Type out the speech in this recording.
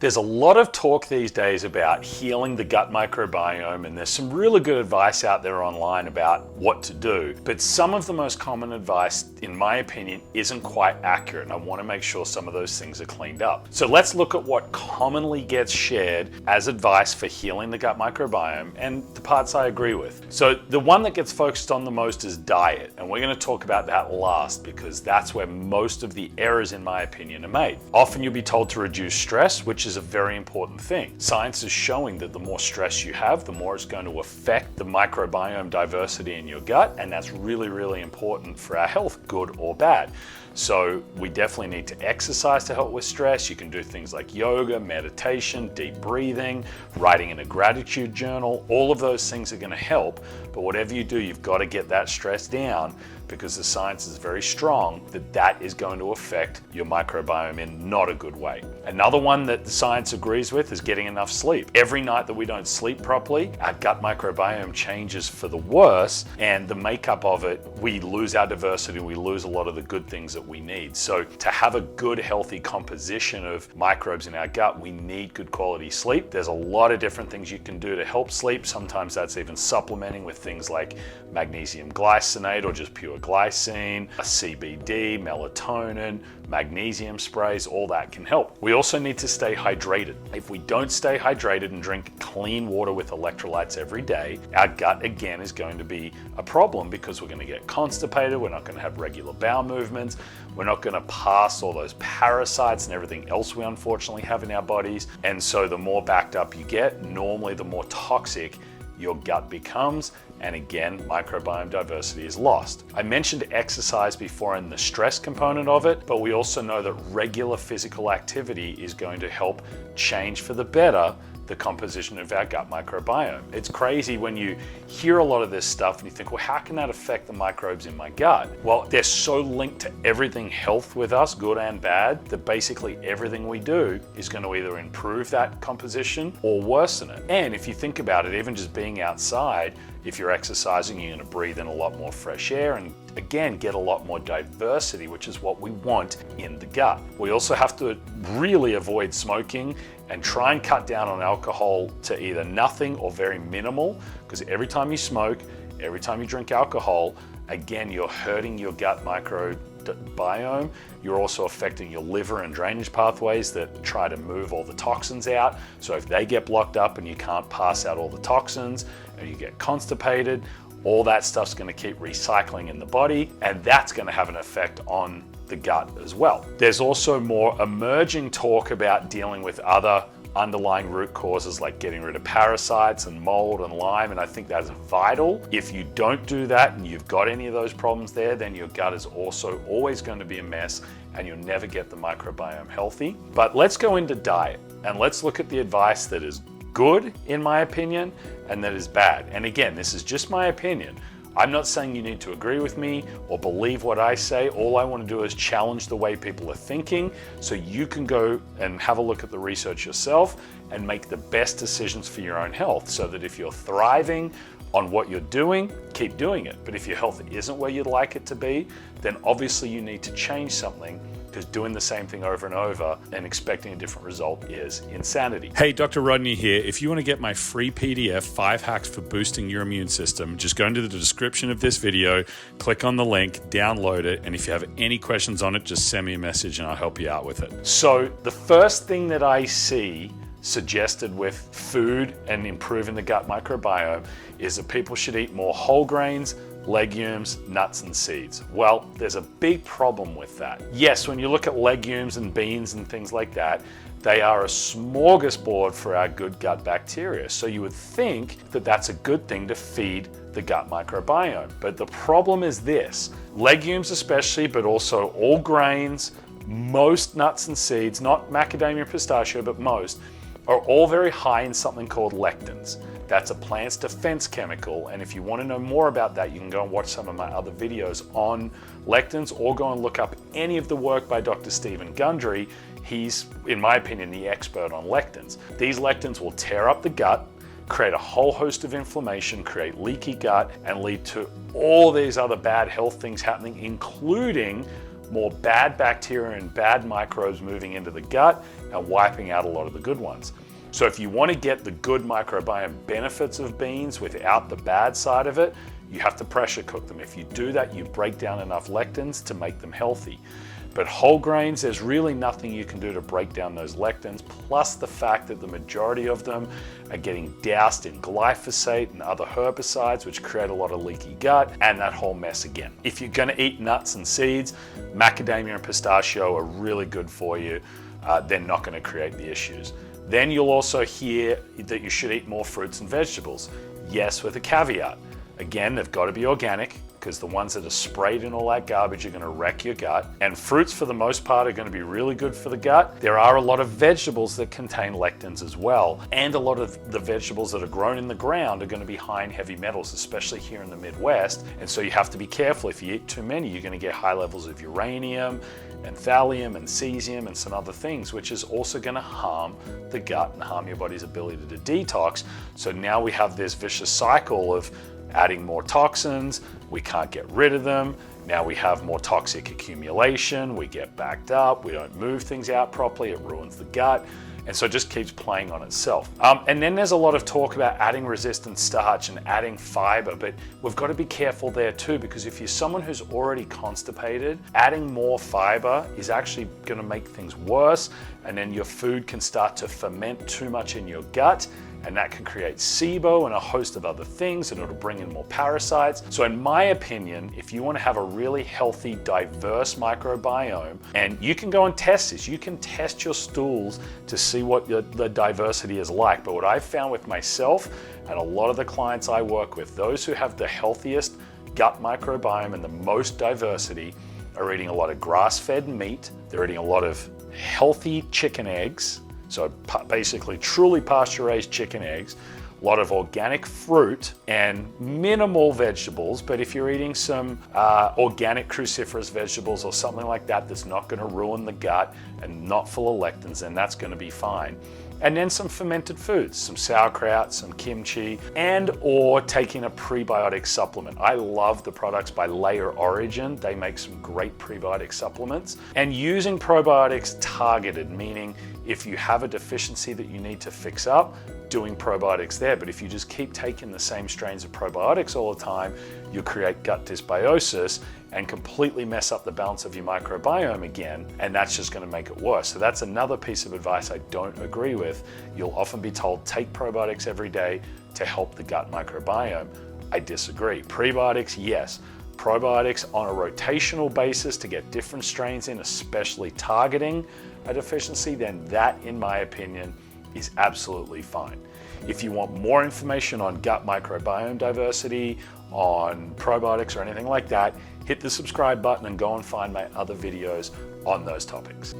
There's a lot of talk these days about healing the gut microbiome, and there's some really good advice out there online about what to do. But some of the most common advice, in my opinion, isn't quite accurate, and I want to make sure some of those things are cleaned up. So let's look at what commonly gets shared as advice for healing the gut microbiome and the parts I agree with. So the one that gets focused on the most is diet, and we're going to talk about that last because that's where most of the errors, in my opinion, are made. Often you'll be told to reduce stress, which is a very important thing. Science is showing that the more stress you have, the more it's going to affect the microbiome diversity in your gut, and that's really, really important for our health, good or bad. So we definitely need to exercise to help with stress. You can do things like yoga, meditation, deep breathing, writing in a gratitude journal. All of those things are going to help, but whatever you do, you've got to get that stress down because the science is very strong that that is going to affect your microbiome in not a good way. Another one that the science agrees with is getting enough sleep. Every night that we don't sleep properly, our gut microbiome changes for the worse, and the makeup of it, we lose our diversity, we lose a lot of the good things that we need. So to have a good, healthy composition of microbes in our gut, we need good quality sleep. There's a lot of different things you can do to help sleep. Sometimes that's even supplementing with things like magnesium glycinate or just pure glycine, CBD, melatonin, magnesium sprays, all that can help. We also need to stay hydrated. If we don't stay hydrated and drink clean water with electrolytes every day, our gut again is going to be a problem because we're going to get constipated, we're not going to have regular bowel movements, we're not going to pass all those parasites and everything else we unfortunately have in our bodies. And so the more backed up you get, normally the more toxic your gut becomes, and again, microbiome diversity is lost. I mentioned exercise before and the stress component of it, but we also know that regular physical activity is going to help change for the better the composition of our gut microbiome. It's crazy when you hear a lot of this stuff and you think, well, how can that affect the microbes in my gut? Well, they're so linked to everything health with us, good and bad, that basically everything we do is going to either improve that composition or worsen it. And if you think about it, even just being outside, if you're exercising, you're going to breathe in a lot more fresh air and again, get a lot more diversity, which is what we want in the gut. We also have to really avoid smoking and try and cut down on alcohol to either nothing or very minimal, because every time you smoke, every time you drink alcohol, again, you're hurting your gut microbiome. You're also affecting your liver and drainage pathways that try to move all the toxins out. So if they get blocked up and you can't pass out all the toxins and you get constipated, all that stuff's going to keep recycling in the body, and that's going to have an effect on the gut as well. There's also more emerging talk about dealing with other underlying root causes like getting rid of parasites and mold and Lyme, and I think that's vital. If you don't do that and you've got any of those problems there, then your gut is also always going to be a mess and you'll never get the microbiome healthy. But let's go into diet and let's look at the advice that is good, in my opinion, and that is bad. And again, this is just my opinion. I'm not saying you need to agree with me or believe what I say. All I want to do is challenge the way people are thinking so you can go and have a look at the research yourself and make the best decisions for your own health, so that if you're thriving on what you're doing, keep doing it. But if your health isn't where you'd like it to be, then obviously you need to change something, because doing the same thing over and over and expecting a different result is insanity. Hey, Dr. Rodney here. If you want to get my free PDF, 5 Hacks for Boosting Your Immune System, just go into the description of this video, click on the link, download it, and if you have any questions on it, just send me a message and I'll help you out with it. So the first thing that I see suggested with food and improving the gut microbiome is that people should eat more whole grains, legumes, nuts and seeds. Well, there's a big problem with that. Yes, when you look at legumes and beans and things like that, they are a smorgasbord for our good gut bacteria. So you would think that that's a good thing to feed the gut microbiome. But the problem is this: legumes especially, but also all grains, most nuts and seeds, not macadamia pistachio, but most, are all very high in something called lectins. That's a plant's defense chemical, and if you want to know more about that, you can go and watch some of my other videos on lectins, or go and look up any of the work by Dr. Stephen Gundry. He's, in my opinion, the expert on lectins. These lectins will tear up the gut, create a whole host of inflammation, create leaky gut, and lead to all these other bad health things happening, including more bad bacteria and bad microbes moving into the gut and wiping out a lot of the good ones. So if you want to get the good microbiome benefits of beans without the bad side of it, you have to pressure cook them. If you do that, you break down enough lectins to make them healthy. But whole grains, there's really nothing you can do to break down those lectins, plus the fact that the majority of them are getting doused in glyphosate and other herbicides, which create a lot of leaky gut and that whole mess again. If you're gonna eat nuts and seeds, macadamia and pistachio are really good for you. They're not gonna create the issues. Then you'll also hear that you should eat more fruits and vegetables. Yes, with a caveat. Again, they've got to be organic, because the ones that are sprayed in all that garbage are going to wreck your gut. And fruits, for the most part, are going to be really good for the gut. There are a lot of vegetables that contain lectins as well. And a lot of the vegetables that are grown in the ground are going to be high in heavy metals, especially here in the Midwest. And so you have to be careful. If you eat too many, you're going to get high levels of uranium and thallium and cesium and some other things, which is also going to harm the gut and harm your body's ability to detox. So now we have this vicious cycle of adding more toxins, we can't get rid of them, now we have more toxic accumulation, we get backed up, we don't move things out properly, it ruins the gut, and so it just keeps playing on itself. And then there's a lot of talk about adding resistant starch and adding fiber, but we've got to be careful there too, because if you're someone who's already constipated, adding more fiber is actually going to make things worse, and then your food can start to ferment too much in your gut, and that can create SIBO and a host of other things, and it'll bring in more parasites. So in my opinion, if you want to have a really healthy, diverse microbiome, and you can go and test this, you can test your stools to see what the diversity is like. But what I've found with myself and a lot of the clients I work with, those who have the healthiest gut microbiome and the most diversity are eating a lot of grass-fed meat, they're eating a lot of healthy chicken eggs, so basically truly pasture-raised chicken eggs, a lot of organic fruit and minimal vegetables. But if you're eating some organic cruciferous vegetables or something like that that's not going to ruin the gut and not full of lectins, then that's going to be fine. And then some fermented foods, some sauerkraut, some kimchi, and or taking a prebiotic supplement. I love the products by Layer Origin. They make some great prebiotic supplements. And using probiotics targeted, meaning if you have a deficiency that you need to fix up, doing probiotics there. But if you just keep taking the same strains of probiotics all the time, you'll create gut dysbiosis and completely mess up the balance of your microbiome again, and that's just going to make it worse. So that's another piece of advice I don't agree with. You'll often be told, take probiotics every day to help the gut microbiome. I disagree. Prebiotics, yes. Probiotics on a rotational basis to get different strains in, especially targeting a deficiency, then that, in my opinion, is absolutely fine. If you want more information on gut microbiome diversity, on probiotics or anything like that, hit the subscribe button and go and find my other videos on those topics.